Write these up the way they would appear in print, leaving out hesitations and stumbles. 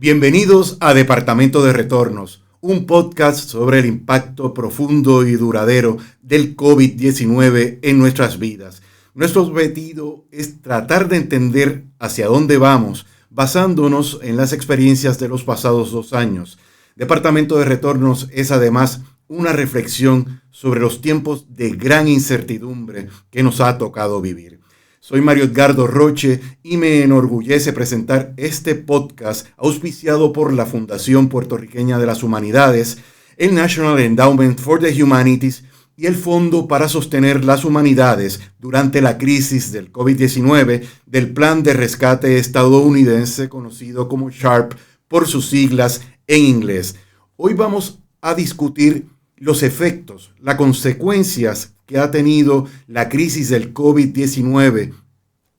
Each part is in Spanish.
Bienvenidos a Departamento de Retornos, un podcast sobre el impacto profundo y duradero del COVID-19 en nuestras vidas. Nuestro objetivo es tratar de entender hacia dónde vamos, basándonos en las experiencias de los pasados 2 años. Departamento de Retornos es además una reflexión sobre los tiempos de gran incertidumbre que nos ha tocado vivir. Soy Mario Edgardo Roche y me enorgullece presentar este podcast auspiciado por la Fundación Puertorriqueña de las Humanidades, el National Endowment for the Humanities y el Fondo para Sostener las Humanidades durante la crisis del COVID-19 del Plan de Rescate Estadounidense conocido como SHARP por sus siglas en inglés. Hoy vamos a discutir los efectos, las consecuencias que ha tenido la crisis del COVID-19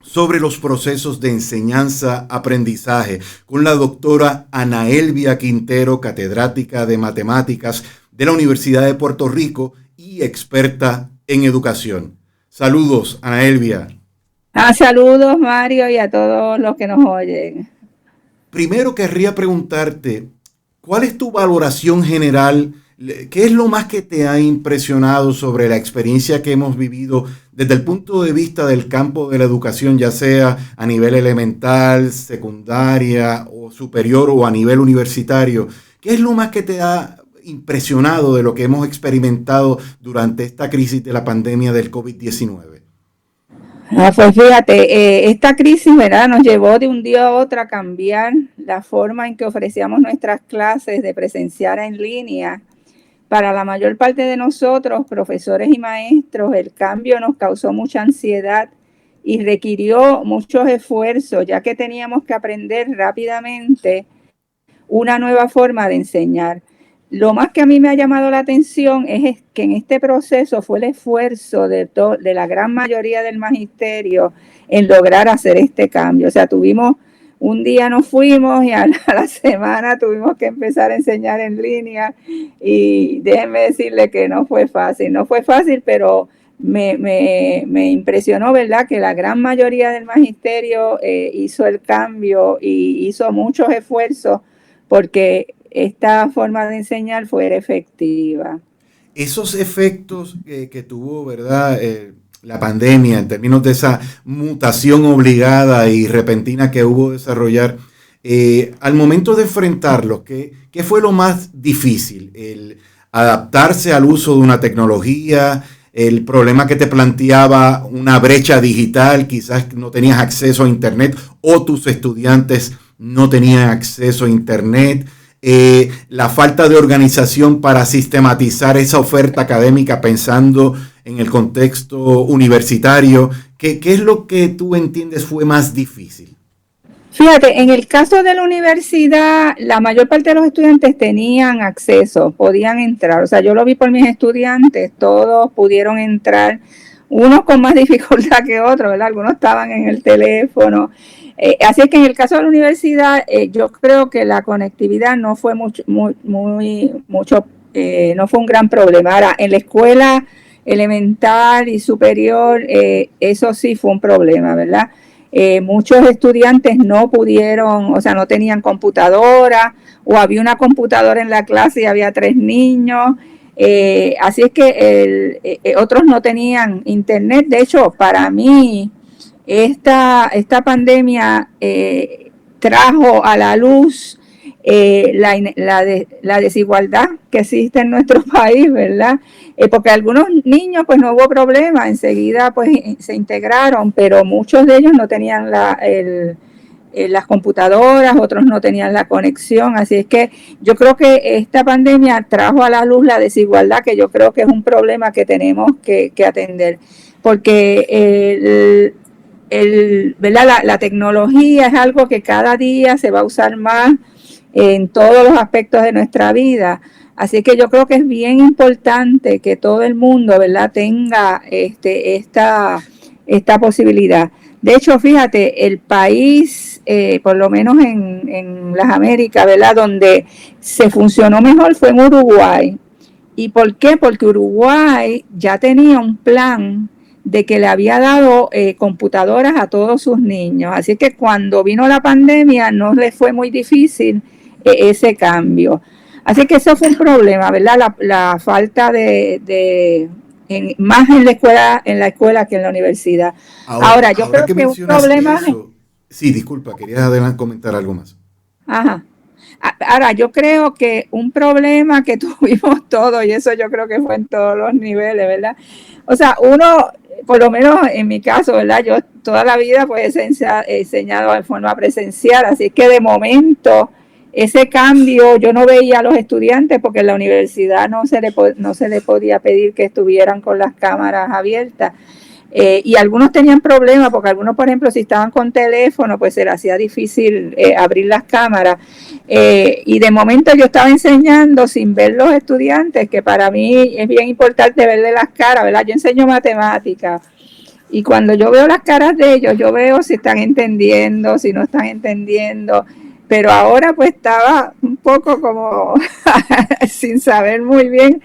sobre los procesos de enseñanza-aprendizaje con la doctora Ana Elvia Quintero, catedrática de matemáticas de la Universidad de Puerto Rico y experta en educación. Saludos, Ana Elvia. Saludos, Mario, y a todos los que nos oyen. Primero querría preguntarte, ¿cuál es tu valoración general? ¿Qué es lo más que te ha impresionado sobre la experiencia que hemos vivido desde el punto de vista del campo de la educación, ya sea a nivel elemental, secundaria o superior o a nivel universitario? ¿Qué es lo más que te ha impresionado de lo que hemos experimentado durante esta crisis de la pandemia del COVID-19? Pues fíjate, esta crisis, ¿verdad?, nos llevó de un día a otro a cambiar la forma en que ofrecíamos nuestras clases de presenciar en línea. Para la mayor parte de nosotros, profesores y maestros, el cambio nos causó mucha ansiedad y requirió muchos esfuerzos, ya que teníamos que aprender rápidamente una nueva forma de enseñar. Lo más que a mí me ha llamado la atención es que en este proceso fue el esfuerzo de la gran mayoría del magisterio en lograr hacer este cambio. O sea, un día nos fuimos y a la semana tuvimos que empezar a enseñar en línea y déjenme decirle que no fue fácil. No fue fácil, pero me impresionó, ¿verdad?, que la gran mayoría del magisterio hizo el cambio y hizo muchos esfuerzos porque esta forma de enseñar fuera efectiva. Esos efectos que tuvo, ¿verdad?, la pandemia, en términos de esa mutación obligada y repentina que hubo desarrollar, al momento de enfrentarlo, ¿qué fue lo más difícil? ¿El adaptarse al uso de una tecnología? ¿El problema que te planteaba una brecha digital? Quizás no tenías acceso a Internet o tus estudiantes no tenían acceso a Internet. La falta de organización para sistematizar esa oferta académica pensando en el contexto universitario. ¿Qué es lo que tú entiendes fue más difícil? Fíjate, en el caso de la universidad, la mayor parte de los estudiantes tenían acceso, podían entrar. O sea, yo lo vi por mis estudiantes, todos pudieron entrar, unos con más dificultad que otros, ¿verdad? Algunos estaban en el teléfono. Así es que en el caso de la universidad, yo creo que la conectividad no fue no fue un gran problema. Ahora, en la escuela elemental y superior, eso sí fue un problema, ¿verdad? Muchos estudiantes no pudieron, o sea, no tenían computadora, o había una computadora en la clase y había 3 niños. Así es que otros no tenían internet. De hecho, para mí, esta pandemia trajo a la luz la desigualdad que existe en nuestro país, ¿verdad? Porque algunos niños pues no hubo problema, enseguida pues se integraron, pero muchos de ellos no tenían las computadoras, otros no tenían la conexión, así es que yo creo que esta pandemia trajo a la luz la desigualdad, que yo creo que es un problema que tenemos que atender, porque ¿verdad? La tecnología es algo que cada día se va a usar más en todos los aspectos de nuestra vida. Así que yo creo que es bien importante que todo el mundo, ¿verdad?, tenga esta posibilidad. De hecho, fíjate, el país, por lo menos en las Américas, ¿verdad?, donde se funcionó mejor fue en Uruguay. ¿Y por qué? Porque Uruguay ya tenía un plan de que le había dado computadoras a todos sus niños. Así que cuando vino la pandemia no les fue muy difícil ese cambio. Así que eso fue un problema, ¿verdad? La falta más en la escuela que en la universidad. Ahora Yo que creo que un mencionas problema... eso, sí, disculpa, quería comentar algo más. Ajá. Ahora, yo creo que un problema que tuvimos todos, y eso yo creo que fue en todos los niveles, ¿verdad? O sea, uno, por lo menos en mi caso, ¿verdad? Yo toda la vida pues he enseñado de forma presencial, así que de momento ese cambio yo no veía a los estudiantes porque en la universidad no se le podía pedir que estuvieran con las cámaras abiertas. Y algunos tenían problemas porque algunos, por ejemplo, si estaban con teléfono, pues se les hacía difícil abrir las cámaras. Y de momento yo estaba enseñando sin ver los estudiantes, que para mí es bien importante verle las caras, ¿verdad? Yo enseño matemáticas y cuando yo veo las caras de ellos, yo veo si están entendiendo, si no están entendiendo. Pero ahora pues estaba un poco como sin saber muy bien.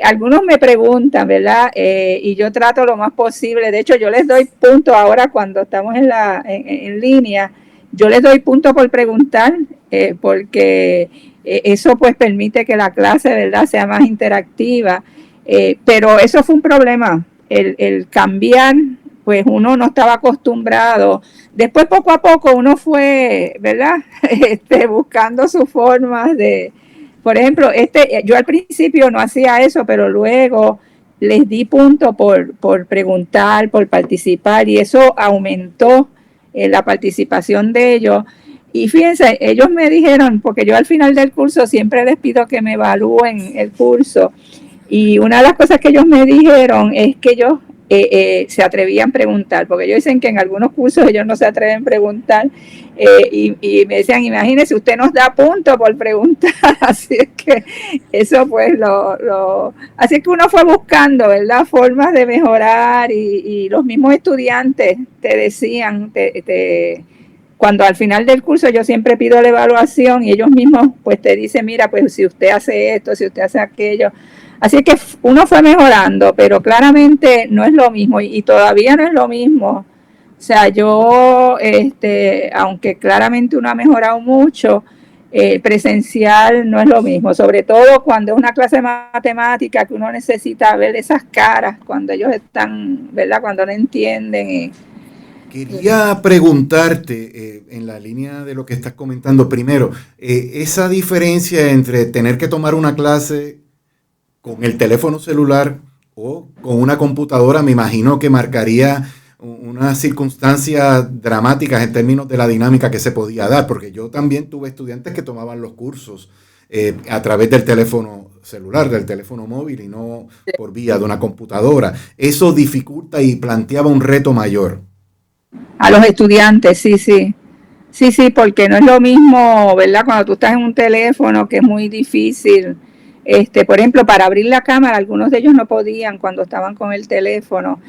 Algunos me preguntan, ¿verdad? Y yo trato lo más posible. De hecho, yo les doy puntos ahora cuando estamos en línea. Yo les doy puntos por preguntar, porque eso pues permite que la clase, ¿verdad?, sea más interactiva. Pero eso fue un problema, el cambiar, pues uno no estaba acostumbrado. Después poco a poco uno fue, ¿verdad?, buscando sus formas de, por ejemplo, yo al principio no hacía eso, pero luego les di punto por preguntar, por participar, y eso aumentó la participación de ellos. Y fíjense, ellos me dijeron, porque yo al final del curso siempre les pido que me evalúen el curso, y una de las cosas que ellos me dijeron es que ellos se atrevían a preguntar, porque ellos dicen que en algunos cursos ellos no se atreven a preguntar, y me decían, imagínese, usted nos da punto por preguntar. Así es que eso pues así es que uno fue buscando, ¿verdad?, formas de mejorar, y los mismos estudiantes te decían, cuando al final del curso yo siempre pido la evaluación y ellos mismos pues te dicen, mira, pues si usted hace esto, si usted hace aquello. Así que uno fue mejorando, pero claramente no es lo mismo, y todavía no es lo mismo. O sea, yo, aunque claramente uno ha mejorado mucho, presencial no es lo mismo, sobre todo cuando es una clase de matemática que uno necesita ver esas caras cuando ellos están, ¿verdad?, cuando no entienden. Quería preguntarte, en la línea de lo que estás comentando, primero, esa diferencia entre tener que tomar una clase con el teléfono celular o con una computadora, me imagino que marcaría unas circunstancias dramáticas en términos de la dinámica que se podía dar, porque yo también tuve estudiantes que tomaban los cursos a través del teléfono celular, del teléfono móvil, y no por vía de una computadora. Eso dificulta y planteaba un reto mayor. A los estudiantes, sí, sí. Sí, sí, porque no es lo mismo, ¿verdad?, cuando tú estás en un teléfono, que es muy difícil. Por ejemplo, para abrir la cámara, algunos de ellos no podían cuando estaban con el teléfono.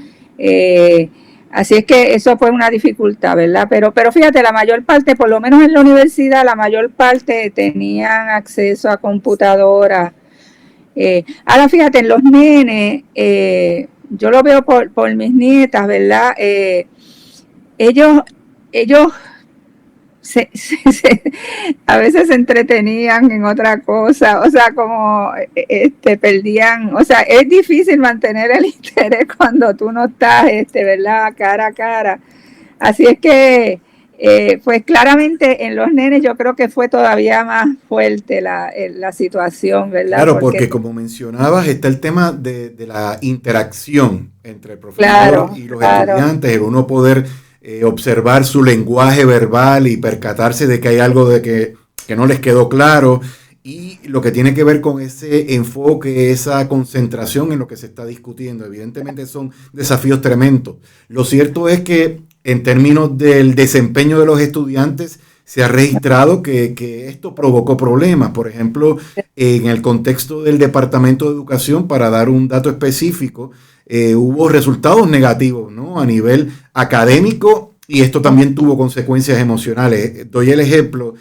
Así es que eso fue una dificultad, ¿verdad? Pero fíjate, la mayor parte, por lo menos en la universidad, la mayor parte tenían acceso a computadoras. Ahora fíjate, en los nenes, yo lo veo por mis nietas, ¿verdad? Ellos a veces se entretenían en otra cosa, o sea, como perdían, o sea, es difícil mantener el interés cuando tú no estás, ¿verdad?, cara a cara. Así es que, pues claramente en los nenes yo creo que fue todavía más fuerte la situación, ¿verdad? Claro, porque como mencionabas, está el tema de la interacción entre el profesor claro, y los estudiantes, el uno poder observar su lenguaje verbal y percatarse de que hay algo que no les quedó claro, y lo que tiene que ver con ese enfoque, esa concentración en lo que se está discutiendo. Evidentemente son desafíos tremendos. Lo cierto es que en términos del desempeño de los estudiantes se ha registrado que esto provocó problemas. Por ejemplo, en el contexto del Departamento de Educación, para dar un dato específico, hubo resultados negativos, ¿no?, a nivel académico, y esto también tuvo consecuencias emocionales. Doy el ejemplo,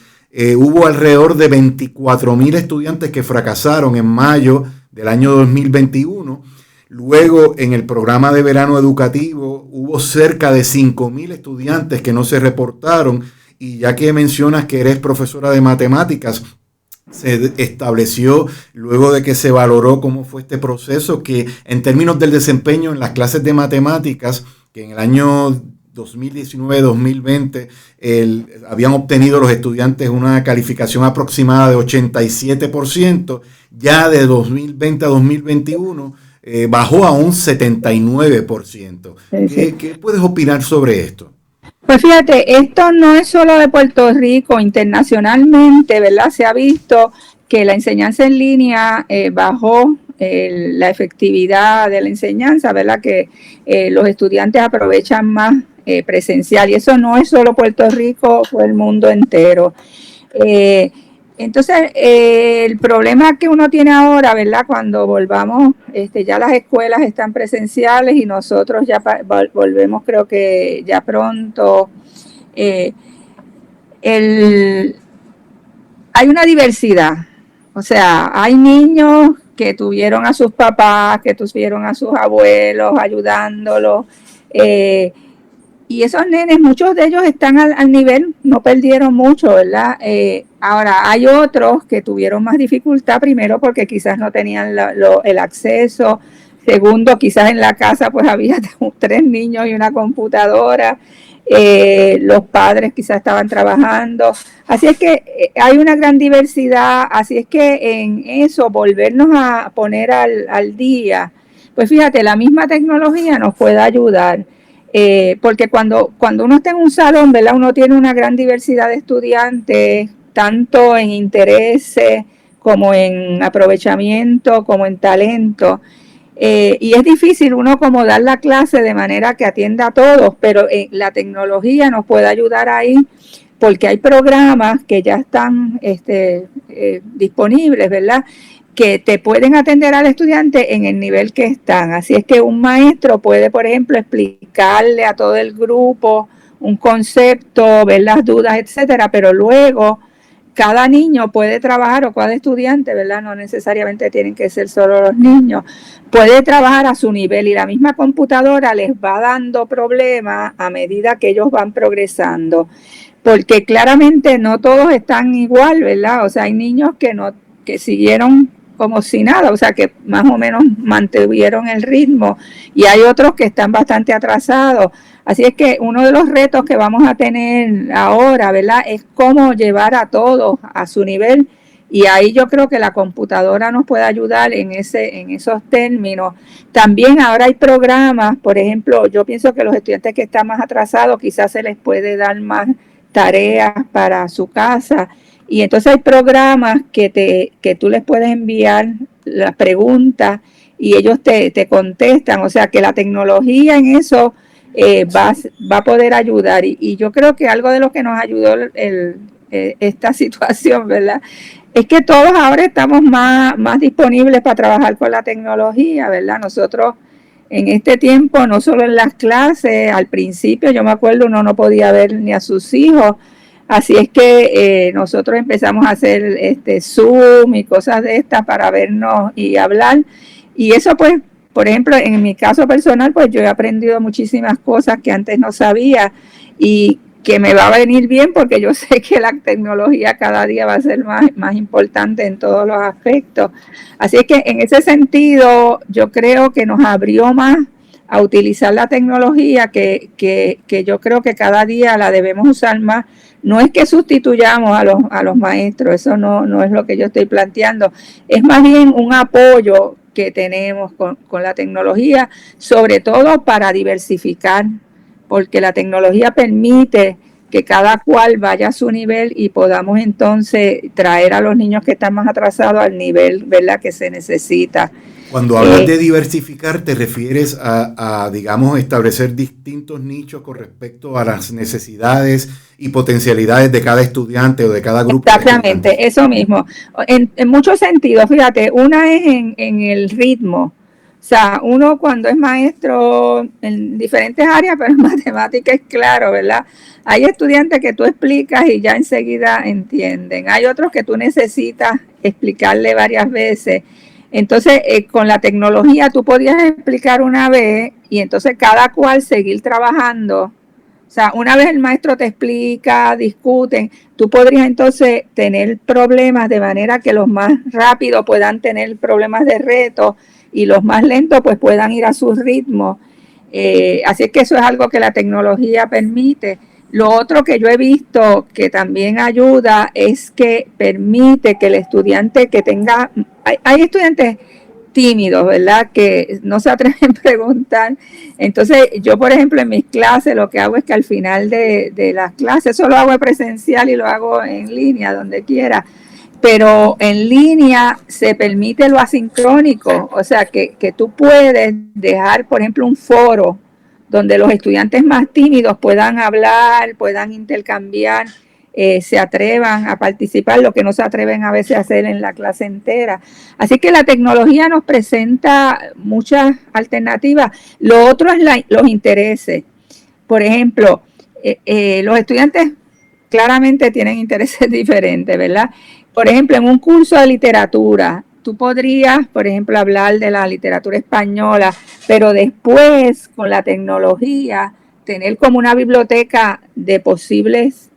hubo alrededor de 24,000 estudiantes que fracasaron en mayo del año 2021. Luego, en el programa de verano educativo, hubo cerca de 5,000 estudiantes que no se reportaron, Y ya que mencionas que eres profesora de matemáticas, se estableció, luego de que se valoró cómo fue este proceso, que en términos del desempeño en las clases de matemáticas, que en el año 2019-2020 habían obtenido los estudiantes una calificación aproximada de 87%, ya de 2020 a 2021 bajó a un 79%. ¿Qué puedes opinar sobre esto? Pues fíjate, esto no es solo de Puerto Rico, internacionalmente, ¿verdad? Se ha visto que la enseñanza en línea bajó la efectividad de la enseñanza, ¿verdad? Que los estudiantes aprovechan más presencial, y eso no es solo Puerto Rico, fue el mundo entero. Entonces, el problema que uno tiene ahora, ¿verdad? Cuando volvamos, ya las escuelas están presenciales y nosotros ya volvemos, creo que ya pronto. Hay una diversidad, o sea, hay niños que tuvieron a sus papás, que tuvieron a sus abuelos ayudándolos, y esos nenes, muchos de ellos están al nivel, no perdieron mucho, ¿verdad? Ahora, hay otros que tuvieron más dificultad, primero porque quizás no tenían el acceso, segundo, quizás en la casa pues había 3 niños y una computadora, los padres quizás estaban trabajando, así es que hay una gran diversidad, así es que en eso, volvernos a poner al día, pues fíjate, la misma tecnología nos puede ayudar. Porque cuando uno está en un salón, ¿verdad? Uno tiene una gran diversidad de estudiantes, tanto en intereses como en aprovechamiento, como en talento. Y es difícil uno como dar la clase de manera que atienda a todos, pero la tecnología nos puede ayudar ahí, porque hay programas que ya están disponibles, ¿verdad? Que te pueden atender al estudiante en el nivel que están. Así es que un maestro puede, por ejemplo, explicarle a todo el grupo un concepto, ver las dudas, etcétera, pero luego cada niño puede trabajar, o cada estudiante, ¿verdad? No necesariamente tienen que ser solo los niños, puede trabajar a su nivel, y la misma computadora les va dando problemas a medida que ellos van progresando, porque claramente no todos están igual, ¿verdad? O sea, hay niños que siguieron como si nada, o sea, que más o menos mantuvieron el ritmo, y hay otros que están bastante atrasados. Así es que uno de los retos que vamos a tener ahora, ¿verdad?, es cómo llevar a todos a su nivel, y ahí yo creo que la computadora nos puede ayudar en esos términos. También ahora hay programas, por ejemplo, yo pienso que los estudiantes que están más atrasados quizás se les puede dar más tareas para su casa, y entonces hay programas que tú les puedes enviar las preguntas y ellos te contestan, o sea que la tecnología en eso va a poder ayudar, y yo creo que algo de lo que nos ayudó esta situación, ¿verdad?, es que todos ahora estamos más disponibles para trabajar con la tecnología, ¿verdad? Nosotros en este tiempo, no solo en las clases, al principio yo me acuerdo uno no podía ver ni a sus hijos, así es que nosotros empezamos a hacer Zoom y cosas de estas para vernos y hablar, y eso pues, por ejemplo, en mi caso personal, pues yo he aprendido muchísimas cosas que antes no sabía y que me va a venir bien, porque yo sé que la tecnología cada día va a ser más importante en todos los aspectos. Así es que en ese sentido yo creo que nos abrió más a utilizar la tecnología, que yo creo que cada día la debemos usar más. No es que sustituyamos a los maestros, eso no es lo que yo estoy planteando, es más bien un apoyo que tenemos con la tecnología, sobre todo para diversificar, porque la tecnología permite que cada cual vaya a su nivel y podamos entonces traer a los niños que están más atrasados al nivel, ¿verdad?, que se necesita. Cuando hablas de diversificar, ¿te refieres a, digamos, establecer distintos nichos con respecto a las necesidades y potencialidades de cada estudiante o de cada grupo? Exactamente, eso mismo. En muchos sentidos, fíjate, una es en el ritmo. O sea, uno cuando es maestro en diferentes áreas, pero en matemática es claro, ¿verdad? Hay estudiantes que tú explicas y ya enseguida entienden. Hay otros que tú necesitas explicarle varias veces. Entonces, con la tecnología tú podías explicar una vez y entonces cada cual seguir trabajando O sea, una vez el maestro te explica, discuten, tú podrías entonces tener problemas de manera que los más rápidos puedan tener problemas de reto y los más lentos pues puedan ir a su ritmo. Así es que eso es algo que la tecnología permite. Lo otro que yo he visto que también ayuda es que permite que el estudiante que tenga, hay estudiantes tímidos, ¿verdad? Que no se atreven a preguntar. Entonces, yo, por ejemplo, en mis clases lo que hago es que al final de las clases, eso lo hago presencial y lo hago en línea, donde quiera, pero en línea se permite lo asincrónico, o sea, que tú puedes dejar, por ejemplo, un foro donde los estudiantes más tímidos puedan hablar, puedan intercambiar, se atrevan a participar, lo que no se atreven a veces a hacer en la clase entera. Así que la tecnología nos presenta muchas alternativas. Lo otro es los intereses. Por ejemplo, los estudiantes claramente tienen intereses diferentes, ¿verdad? Por ejemplo, en un curso de literatura, tú podrías, por ejemplo, hablar de la literatura española, pero después, con la tecnología, tener como una biblioteca de posibles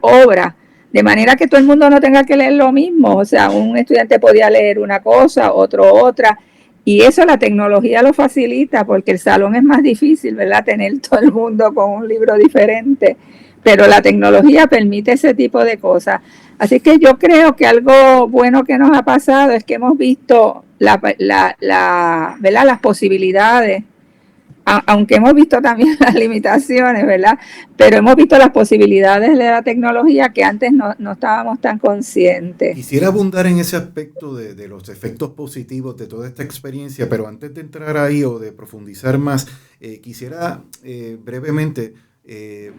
obras, de manera que todo el mundo no tenga que leer lo mismo. O sea, un estudiante podía leer una cosa, otro otra, y eso la tecnología lo facilita, porque el salón es más difícil, ¿verdad? Tener todo el mundo con un libro diferente, pero la tecnología permite ese tipo de cosas. Así que yo creo que algo bueno que nos ha pasado es que hemos visto ¿verdad? Las posibilidades, aunque hemos visto también las limitaciones, ¿verdad? Pero hemos visto las posibilidades de la tecnología que antes no estábamos tan conscientes. Quisiera abundar en ese aspecto de los efectos positivos de toda esta experiencia, pero antes de entrar ahí o de profundizar más, quisiera brevemente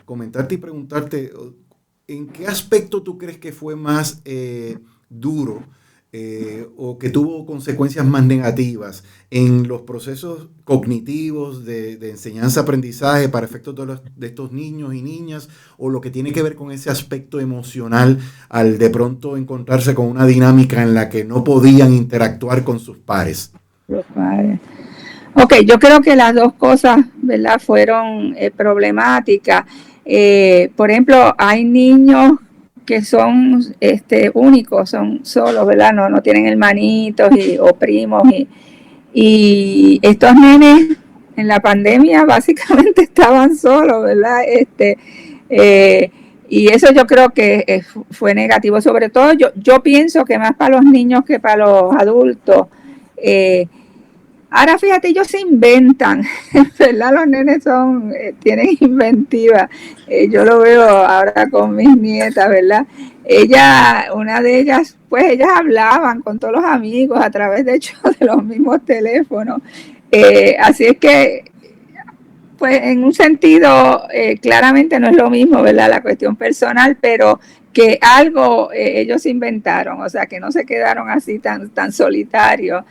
comentarte y preguntarte, ¿en qué aspecto tú crees que fue más duro o que tuvo consecuencias más negativas en los procesos cognitivos de enseñanza-aprendizaje para efectos de estos niños y niñas, o lo que tiene que ver con ese aspecto emocional al de pronto encontrarse con una dinámica en la que no podían interactuar con sus pares? Los pares. Ok, yo creo que las dos cosas, ¿verdad?, fueron problemáticas. Por ejemplo, hay niños que son únicos, son solos, ¿verdad? No tienen hermanitos o primos. Y estos nenes en la pandemia básicamente estaban solos, ¿verdad? Y eso yo creo que fue negativo. Sobre todo yo pienso que más para los niños que para los adultos. Ahora fíjate, ellos se inventan, ¿verdad? Los nenes tienen inventiva. Yo lo veo ahora con mis nietas, ¿verdad? Una de ellas, pues ellas hablaban con todos los amigos a través, de hecho, de los mismos teléfonos. Así es que, pues en un sentido, claramente no es lo mismo, ¿verdad? La cuestión personal, pero que algo ellos inventaron, o sea, que no se quedaron así tan solitarios.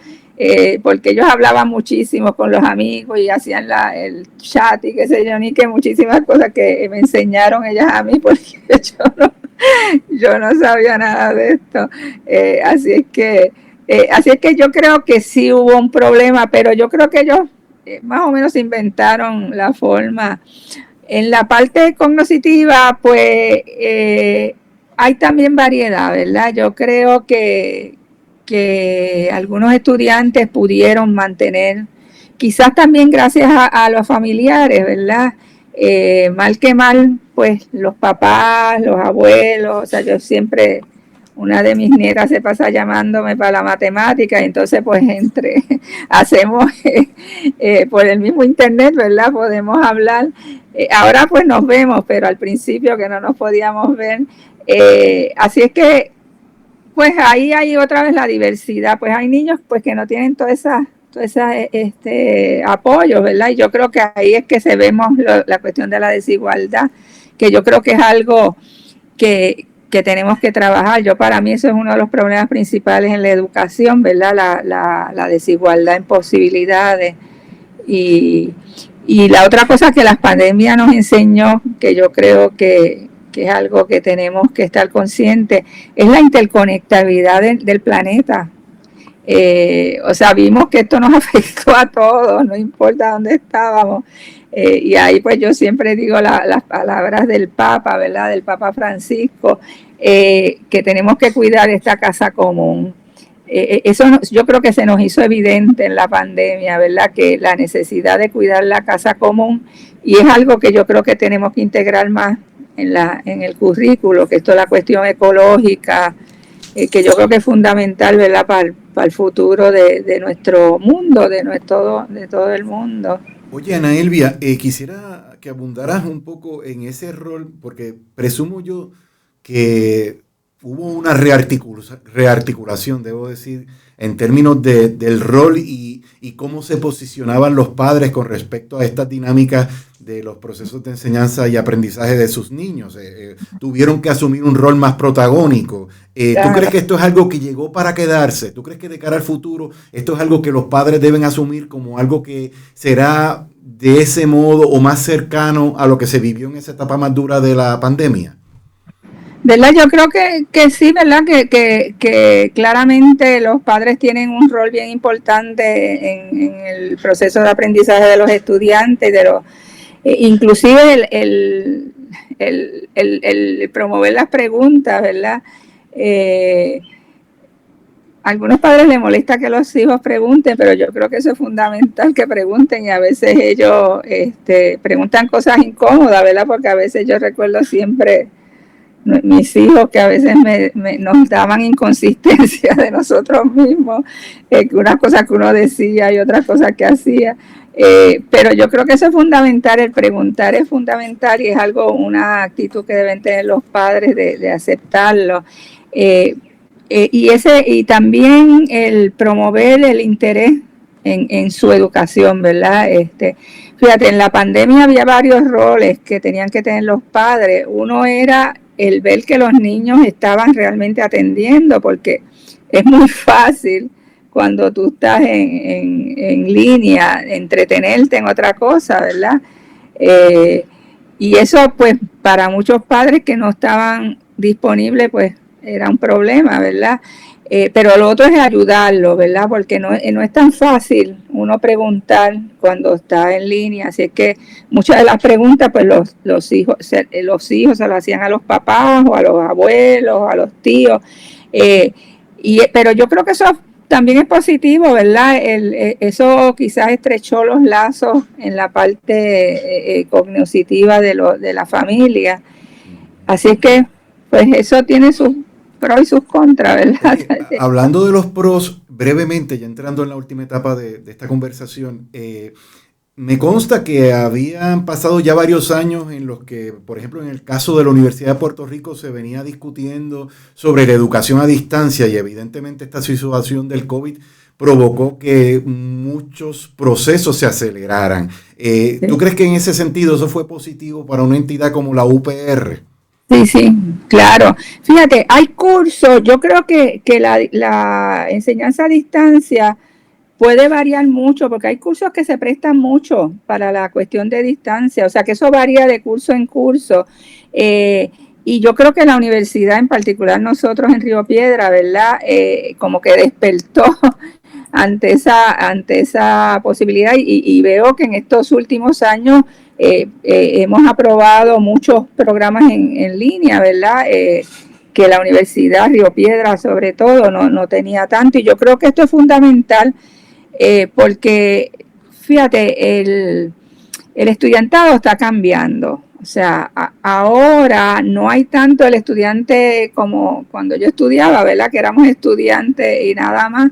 Porque ellos hablaban muchísimo con los amigos y hacían el chat y qué sé yo, ni que muchísimas cosas que me enseñaron ellas a mí, porque yo no sabía nada de esto. Así es que yo creo que sí hubo un problema, pero yo creo que ellos más o menos inventaron la forma. En la parte cognitiva, pues hay también variedad, ¿verdad? Yo creo que algunos estudiantes pudieron mantener, quizás también gracias a los familiares, ¿verdad? Mal que mal, pues los papás, los abuelos, o sea, yo siempre, una de mis nietas se pasa llamándome para la matemática, y entonces pues hacemos por el mismo internet, ¿verdad? Podemos hablar. Ahora pues nos vemos, pero al principio que no nos podíamos ver. Así es que pues ahí hay otra vez la diversidad, pues hay niños pues que no tienen todas esas apoyos, ¿verdad? Y yo creo que ahí es que se vemos la cuestión de la desigualdad, que yo creo que es algo que tenemos que trabajar. Para mí eso es uno de los problemas principales en la educación, ¿verdad? La desigualdad en posibilidades. Y la otra cosa que la pandemia nos enseñó, que yo creo que es algo que tenemos que estar conscientes, es la interconectabilidad del planeta. O sea, vimos que esto nos afectó a todos, no importa dónde estábamos. Y ahí pues yo siempre digo las palabras del Papa, ¿verdad? Del Papa Francisco, que tenemos que cuidar esta casa común. Eso yo creo que se nos hizo evidente en la pandemia, ¿verdad? Que la necesidad de cuidar la casa común, y es algo que yo creo que tenemos que integrar más en el currículo, que esto es la cuestión ecológica, que yo creo que es fundamental, ¿verdad? Para el futuro de nuestro mundo, de todo el mundo. Oye, Ana Elvia, quisiera que abundaras un poco en ese rol, porque presumo yo que hubo una rearticulación, debo decir, en términos del rol y cómo se posicionaban los padres con respecto a estas dinámicas de los procesos de enseñanza y aprendizaje de sus niños. Tuvieron que asumir un rol más protagónico. ¿Tú crees que esto es algo que llegó para quedarse? ¿Tú crees que de cara al futuro esto es algo que los padres deben asumir como algo que será de ese modo o más cercano a lo que se vivió en esa etapa más dura de la pandemia? ¿Verdad? Yo creo que sí, ¿verdad? Que claramente los padres tienen un rol bien importante en el proceso de aprendizaje de los estudiantes, inclusive el promover las preguntas, ¿verdad? Algunos padres les molesta que los hijos pregunten, pero yo creo que eso es fundamental, que pregunten, y a veces ellos preguntan cosas incómodas, ¿verdad? Porque a veces yo recuerdo siempre mis hijos que a veces nos daban inconsistencia de nosotros mismos, unas cosas que uno decía y otras cosas que hacía. Pero yo creo que eso es fundamental, el preguntar es fundamental, y es una actitud que deben tener los padres de aceptarlo. Y también el promover el interés en su educación, ¿verdad? Fíjate, en la pandemia había varios roles que tenían que tener los padres. Uno era el ver que los niños estaban realmente atendiendo, porque es muy fácil cuando tú estás en línea, entretenerte en otra cosa, ¿verdad? Y eso, pues, para muchos padres que no estaban disponibles, pues, era un problema, ¿verdad? Pero lo otro es ayudarlo, ¿verdad? Porque no es tan fácil uno preguntar cuando está en línea. Así es que muchas de las preguntas, pues los hijos se las hacían a los papás o a los abuelos o a los tíos. Pero yo creo que eso también es positivo, ¿verdad? Eso quizás estrechó los lazos en la parte cognitiva de la familia. Así es que, pues eso tiene sus pros y sus contras, ¿verdad? Oye, hablando de los pros, brevemente, ya entrando en la última etapa de esta conversación, me consta que habían pasado ya varios años en los que, por ejemplo, en el caso de la Universidad de Puerto Rico se venía discutiendo sobre la educación a distancia, y evidentemente esta situación del COVID provocó que muchos procesos se aceleraran. ¿Tú crees que en ese sentido eso fue positivo para una entidad como la UPR? Sí, claro. Fíjate, hay cursos, yo creo que la enseñanza a distancia puede variar mucho, porque hay cursos que se prestan mucho para la cuestión de distancia, o sea que eso varía de curso en curso. Y yo creo que la universidad, en particular nosotros en Río Piedra, ¿verdad? Como que despertó ante esa posibilidad, y veo que en estos últimos años hemos aprobado muchos programas en línea, ¿verdad? Que la Universidad Río Piedra sobre todo no tenía tanto, y yo creo que esto es fundamental porque fíjate, el estudiantado está cambiando. O sea, ahora no hay tanto el estudiante como cuando yo estudiaba, ¿verdad? Que éramos estudiantes y nada más.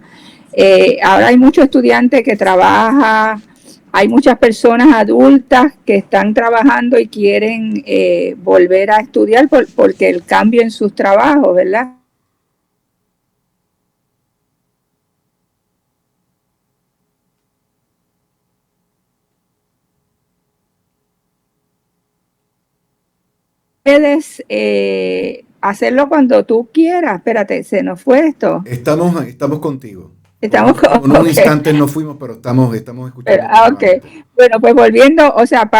Ahora hay muchos estudiantes que trabajan, hay muchas personas adultas que están trabajando y quieren volver a estudiar porque el cambio en sus trabajos, ¿verdad? Puedes hacerlo cuando tú quieras. Espérate, se nos fue esto. Estamos contigo. Estamos con unos instantes nos fuimos, pero estamos escuchando. Okay. Bueno, pues volviendo, o sea,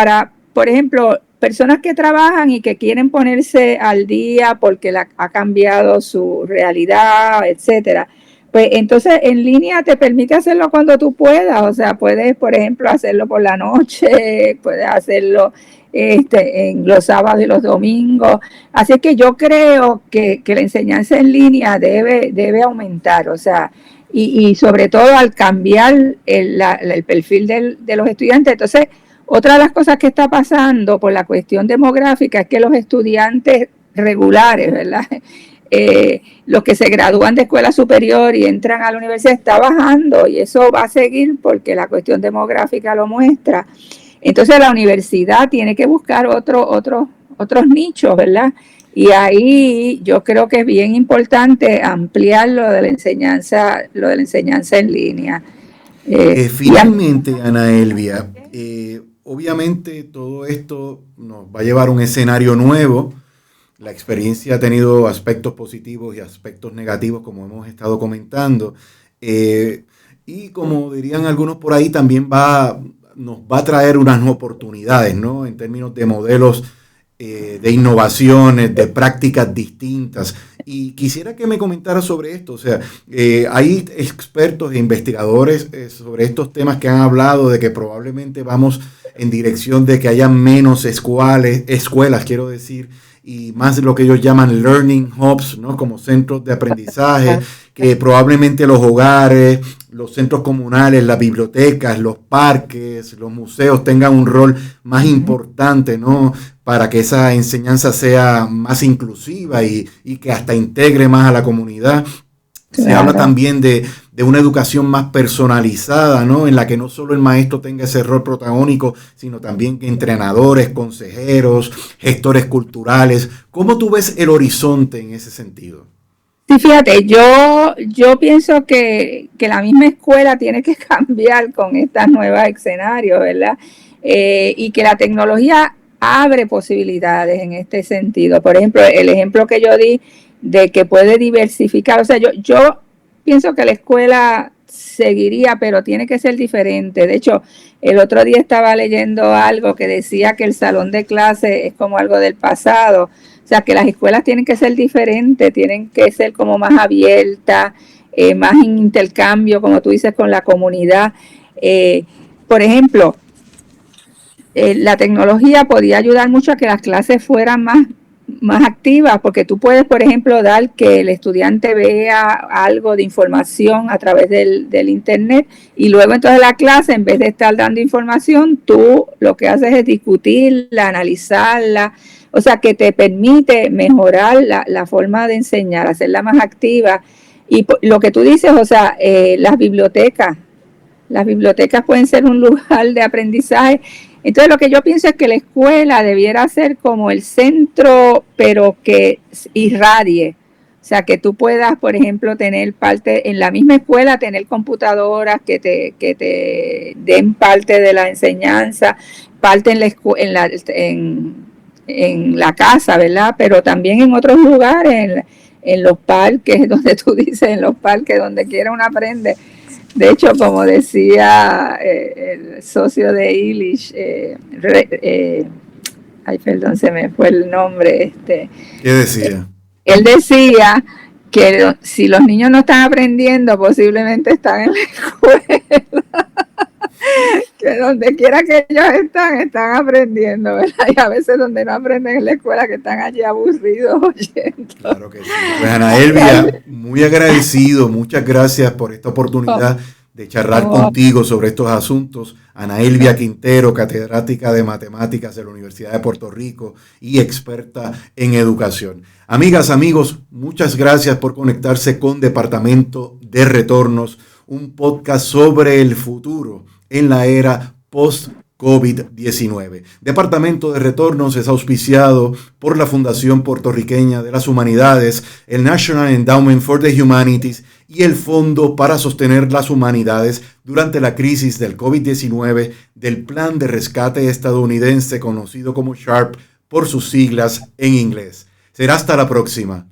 por ejemplo, personas que trabajan y que quieren ponerse al día porque ha cambiado su realidad, etcétera, Pues entonces en línea te permite hacerlo cuando tú puedas, o sea, puedes, por ejemplo, hacerlo por la noche, puedes hacerlo en los sábados y los domingos. Así que yo creo que la enseñanza en línea debe aumentar, o sea, y sobre todo al cambiar el perfil de los estudiantes. Entonces, otra de las cosas que está pasando por la cuestión demográfica es que los estudiantes regulares, ¿verdad? Los que se gradúan de escuela superior y entran a la universidad está bajando, y eso va a seguir porque la cuestión demográfica lo muestra. Entonces la universidad tiene que buscar otros nichos, ¿verdad? Y ahí yo creo que es bien importante ampliar lo de la enseñanza en línea. Finalmente, Ana Elvia, obviamente todo esto nos va a llevar a un escenario nuevo. La experiencia ha tenido aspectos positivos y aspectos negativos, como hemos estado comentando. Y como dirían algunos por ahí, también nos va a traer unas oportunidades, ¿no? En términos de modelos de innovaciones, de prácticas distintas. Y quisiera que me comentara sobre esto. O sea, hay expertos e investigadores sobre estos temas que han hablado de que probablemente vamos en dirección de que haya menos escuelas, quiero decir, y más lo que ellos llaman learning hubs, ¿no? Como centros de aprendizaje, que probablemente los hogares, los centros comunales, las bibliotecas, los parques, los museos tengan un rol más importante, ¿no? Para que esa enseñanza sea más inclusiva y que hasta integre más a la comunidad. Se habla también de una educación más personalizada, ¿no? En la que no solo el maestro tenga ese rol protagónico, sino también que entrenadores, consejeros, gestores culturales. ¿Cómo tú ves el horizonte en ese sentido? Sí, fíjate, yo pienso que la misma escuela tiene que cambiar con estos nuevos escenarios, ¿verdad? Y que la tecnología abre posibilidades en este sentido. Por ejemplo, el ejemplo que yo di de que puede diversificar, o sea, yo pienso que la escuela seguiría, pero tiene que ser diferente. De hecho, el otro día estaba leyendo algo que decía que el salón de clase es como algo del pasado. O sea, que las escuelas tienen que ser diferentes, tienen que ser como más abiertas, más en intercambio, como tú dices, con la comunidad. Por ejemplo, la tecnología podía ayudar mucho a que las clases fueran más activas, porque tú puedes, por ejemplo, dar que el estudiante vea algo de información a través del internet, y luego entonces la clase, en vez de estar dando información, tú lo que haces es discutirla, analizarla, o sea, que te permite mejorar la forma de enseñar, hacerla más activa. Y lo que tú dices, o sea, las bibliotecas pueden ser un lugar de aprendizaje. Entonces lo que yo pienso es que la escuela debiera ser como el centro, pero que irradie. O sea, que tú puedas, por ejemplo, tener parte en la misma escuela, tener computadoras que te den parte de la enseñanza, parte en la casa, ¿verdad? Pero también en otros lugares, en los parques, donde tú dices, en los parques, donde quiera uno aprende. De hecho, como decía el socio de Illich, ay, perdón, se me fue el nombre. ¿Qué decía? Él decía que si los niños no están aprendiendo, posiblemente están en la escuela. Que donde quiera que ellos están aprendiendo, ¿verdad? Y a veces donde no aprenden en la escuela, que están allí aburridos oyendo. Claro que sí. Pues Ana Elvia, muy agradecido, muchas gracias por esta oportunidad de charlar contigo sobre estos asuntos. Ana Elvia Quintero, catedrática de matemáticas de la Universidad de Puerto Rico y experta en educación. Amigas, amigos, muchas gracias por conectarse con Departamento de Retornos, un podcast sobre el futuro en la era post-COVID-19. Departamento de Retornos es auspiciado por la Fundación Puertorriqueña de las Humanidades, el National Endowment for the Humanities y el Fondo para Sostener las Humanidades durante la crisis del COVID-19 del Plan de Rescate Estadounidense, conocido como SHARP por sus siglas en inglés. Será hasta la próxima.